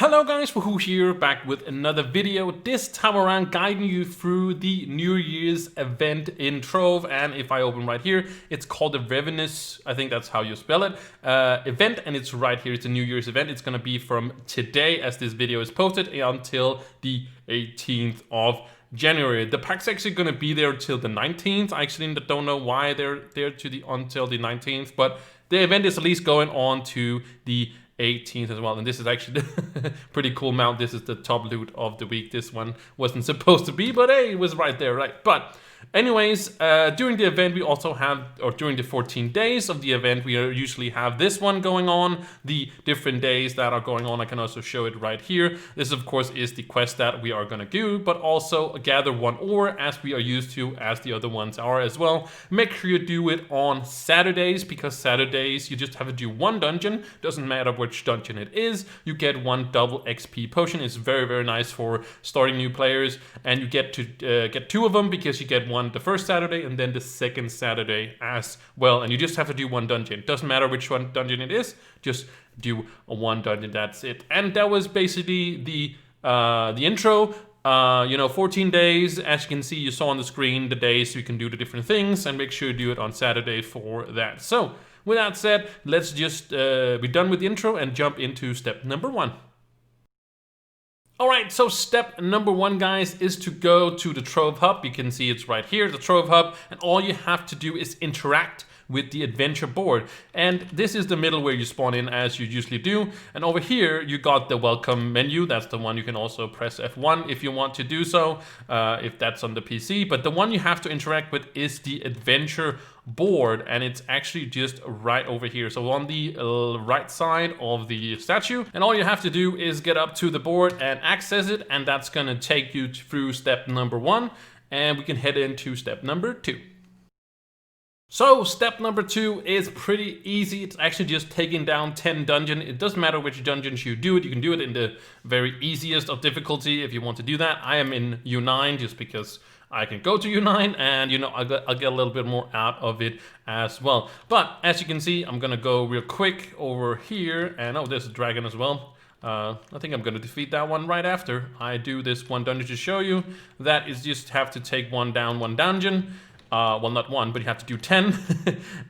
Hello guys, Wahoo here, back with another video, this time around guiding you through the New Year's event in Trove. And if I open right here, it's called the Renewus, I think that's how you spell it, event, and it's right here. It's a New Year's event. It's gonna be from today, as this video is posted, until the 18th of January. The pack's actually gonna be there till the 19th. I actually don't know why they're there until the 19th, but the event is at least going on to the 18th as well. And this is actually pretty cool mount. This is the top loot of the week. This one wasn't supposed to be, but hey, it was right there, right? But anyways, during the event we also have, or during the 14 days of the event, we usually have this one going on. The different days that are going on, I can also show it right here. This of course is the quest that we are gonna do, but also gather one ore, as we are used to, as the other ones are as well. Make sure you do it on Saturdays, because Saturdays you just have to do one dungeon. Doesn't matter which dungeon it is, you get one double XP potion. It's very, very nice for starting new players, and you get to get two of them, because you get one the first Saturday and then the second Saturday as well. And you just have to do one dungeon. Doesn't matter which one dungeon it is, just do one dungeon, that's it. And that was basically the intro. 14 days, as you can see, you saw on the screen the days so you can do the different things, and make sure you do it on Saturday for that. So with that said, let's just be done with the intro and jump into step number 1. Alright, so step number 1, guys, is to go to the Trove Hub. You can see it's right here, the Trove Hub, and all you have to do is interact with the adventure board. And this is the middle where you spawn in, as you usually do. And over here you got the welcome menu. That's the one you can also press F1 if you want to do so, if that's on the PC. But the one you have to interact with is the adventure board, and it's actually just right over here, so on the right side of the statue. And all you have to do is get up to the board and access it, and that's gonna take you through step number 1, and we can head into step number 2. So step number 2 is pretty easy. It's actually just taking down 10 dungeons. It doesn't matter which dungeons you do it. You can do it in the very easiest of difficulty if you want to do that. I am in U9 just because I can go to U9, and I'll get a little bit more out of it as well. But as you can see, I'm gonna go real quick over here, and oh, there's a dragon as well. I think I'm gonna defeat that one right after I do this one dungeon to show you. That is just have to take one dungeon. Well, not one, but you have to do 10,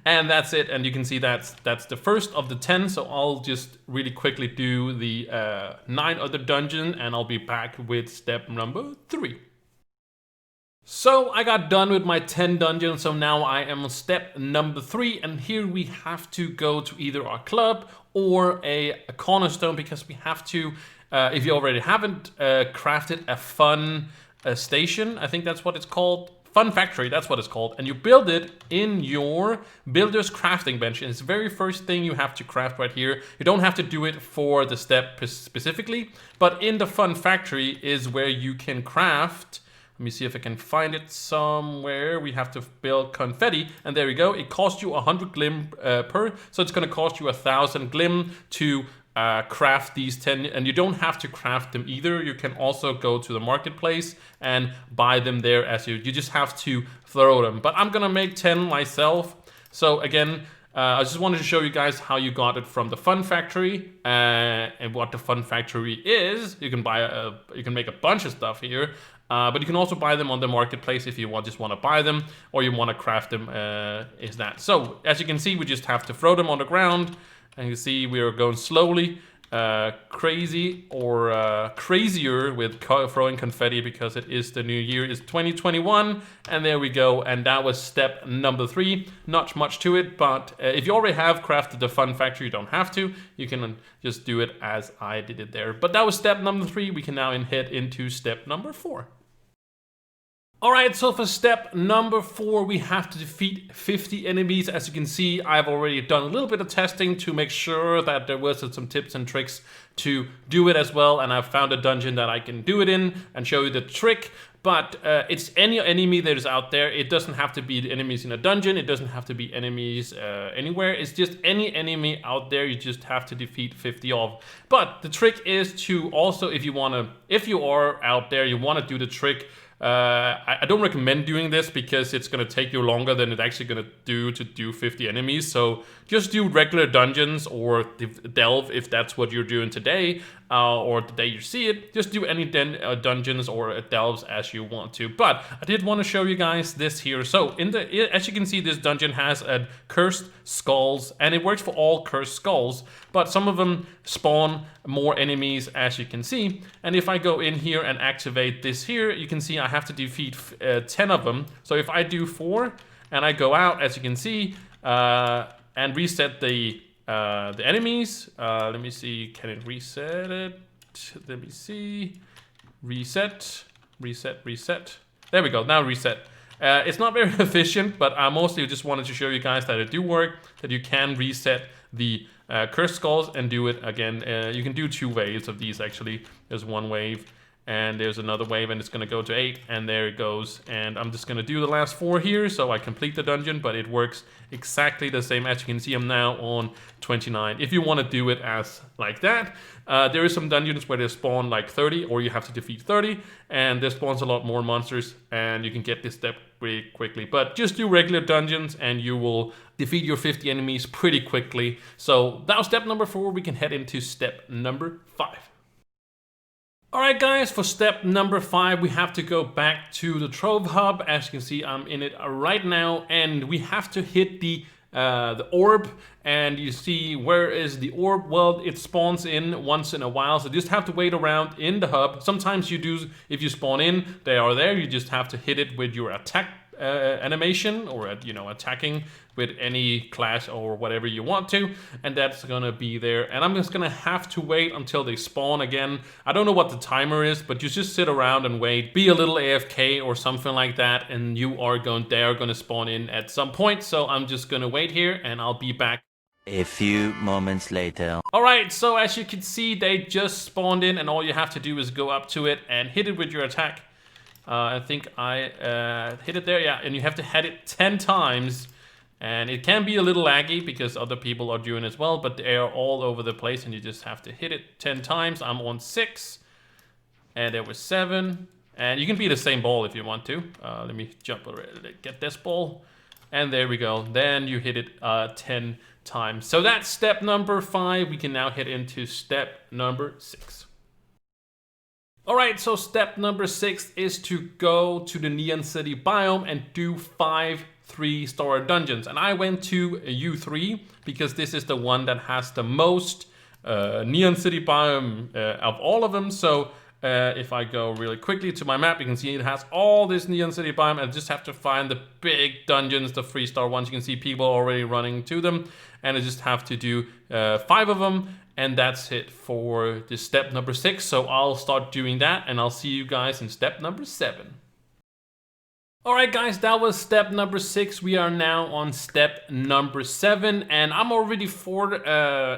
and that's it. And you can see that's the first of the 10. So I'll just really quickly do the 9 other dungeons, and I'll be back with step number 3. So I got done with my 10 dungeons, so now I am on step number 3, and here we have to go to either our club or a cornerstone, because we have to, if you already haven't crafted a fun station, I think that's what it's called. Fun factory, that's what it's called, and you build it in your builder's crafting bench. And it's the very first thing you have to craft right here. You don't have to do it for the step specifically, but in the fun factory is where you can craft. Let me see if I can find it somewhere. We have to build confetti, and there we go. It costs you 100 glim per, so it's going to cost you 1,000 glim to craft these 10, and you don't have to craft them either. You can also go to the marketplace and buy them there, as you just have to throw them. But I'm gonna make 10 myself. So again, I just wanted to show you guys how you got it from the fun factory, and what the fun factory is. You can buy you can make a bunch of stuff here, but you can also buy them on the marketplace if you just want to buy them, or you want to craft them. Is that so? As you can see, we just have to throw them on the ground. And you see we are going slowly, crazy or crazier with throwing confetti, because it is the new year, it's 2021, and there we go. And that was step number 3. Not much to it, but if you already have crafted the fun factory, you don't have to. You can just do it as I did it there. But that was step number 3. We can now head into step number 4. Alright, so for step number 4, we have to defeat 50 enemies. As you can see, I've already done a little bit of testing to make sure that there was some tips and tricks to do it as well, and I've found a dungeon that I can do it in and show you the trick. But it's any enemy that is out there. It doesn't have to be the enemies in a dungeon. It doesn't have to be enemies anywhere. It's just any enemy out there. You just have to defeat 50 of. But the trick is to also, if you are out there, you want to do the trick, I don't recommend doing this because it's going to take you longer than it's actually going to do 50 enemies. So just do regular dungeons or delve if that's what you're doing today or the day you see it. Just do any dungeons or delves as you want to. But I did want to show you guys this here. So as you can see, this dungeon has a cursed skulls, and it works for all cursed skulls, but some of them spawn more enemies, as you can see. And if I go in here and activate this here, you can see I have to defeat 10 of them. So if I do 4 and I go out, as you can see, and reset the enemies, let me see, can it reset it? Let me see, reset. There we go, now reset. It's not very efficient, but I mostly just wanted to show you guys that it do work, that you can reset the cursed skulls and do it again. You can do 2 waves of these actually. There's 1 wave and there's another wave, and it's going to go to 8, and there it goes. And I'm just going to do the last 4 here so I complete the dungeon, but it works exactly the same. As you can see, I'm now on 29. If you want to do it as like that, there is some dungeons where they spawn like 30, or you have to defeat 30, and there spawns a lot more monsters, and you can get this step pretty quickly. But just do regular dungeons and you will defeat your 50 enemies pretty quickly. So that was step number 4. We can head into step number 5. Alright guys, for step number 5, we have to go back to the Trove hub. As you can see, I'm in it right now, and we have to hit the orb. And you see, where is the orb? Well, it spawns in once in a while, so you just have to wait around in the hub. Sometimes you do, if you spawn in, they are there. You just have to hit it with your attack animation, or attacking with any class or whatever you want to, and that's gonna be there. And I'm just gonna have to wait until they spawn again. I don't know what the timer is, but you just sit around and wait, be a little AFK or something like that, and they are gonna spawn in at some point. So I'm just gonna wait here and I'll be back a few moments later. Alright, so as you can see, they just spawned in, and all you have to do is go up to it and hit it with your attack. I think I hit it there, yeah, and you have to hit it 10 times. And it can be a little laggy because other people are doing as well, but they are all over the place, and you just have to hit it 10 times. I'm on 6, and there was 7. And you can be the same ball if you want to. Let me jump over it, get this ball. And there we go. Then you hit it 10 times. So that's step number 5. We can now head into step number 6. Alright, so step number 6 is to go to the Neon City biome and do 5 3-star dungeons. And I went to U3 because this is the one that has the most Neon City biome of all of them. So if I go really quickly to my map, you can see it has all this Neon City biome. I just have to find the big dungeons, the 3-star ones. You can see people already running to them, and I just have to do 5 of them. And that's it for this step number 6. So I'll start doing that, and I'll see you guys in step number 7. Alright guys, that was step number 6. We are now on step number 7, and I'm already 4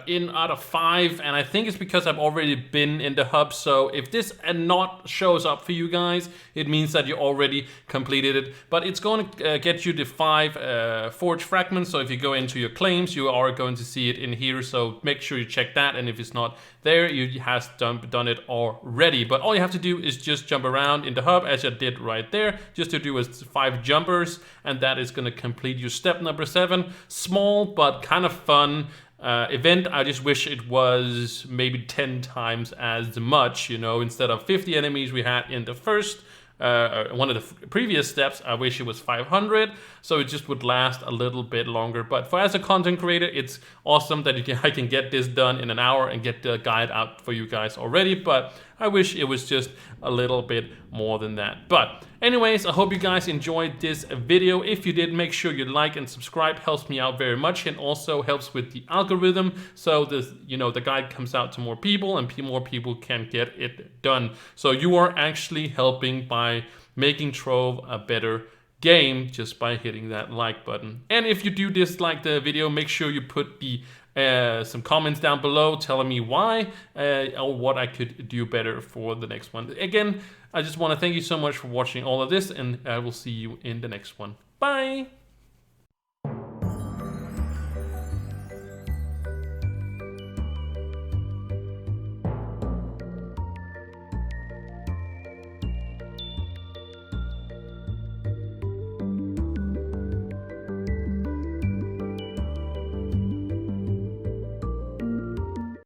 in out of 5, and I think it's because I've already been in the hub. So if this not shows up for you guys, it means that you already completed it. But it's going to get you the 5 forge fragments, so if you go into your claims, you are going to see it in here. So make sure you check that, and if it's not there, you has done it already. But all you have to do is just jump around in the hub, as I did right there. Just to do is 5 jumpers, and that is going to complete your step number 7. Small but kind of fun event. I just wish it was maybe 10 times as much, instead of 50 enemies we had in the first one of the previous steps. I wish it was 500, so it just would last a little bit longer. But as a content creator, it's awesome that I can get this done in an hour and get the guide out for you guys already. But I wish it was just a little bit more than that. But anyways, I hope you guys enjoyed this video. If you did, make sure you like and subscribe. Helps me out very much, and also helps with the algorithm, so the guide comes out to more people, and more people can get it done. So you are actually helping by making Trove a better game just by hitting that like button. And if you do dislike the video, make sure you put the some comments down below telling me why or what I could do better for the next one. Again, I just want to thank you so much for watching all of this, and I will see you in the next one. Bye!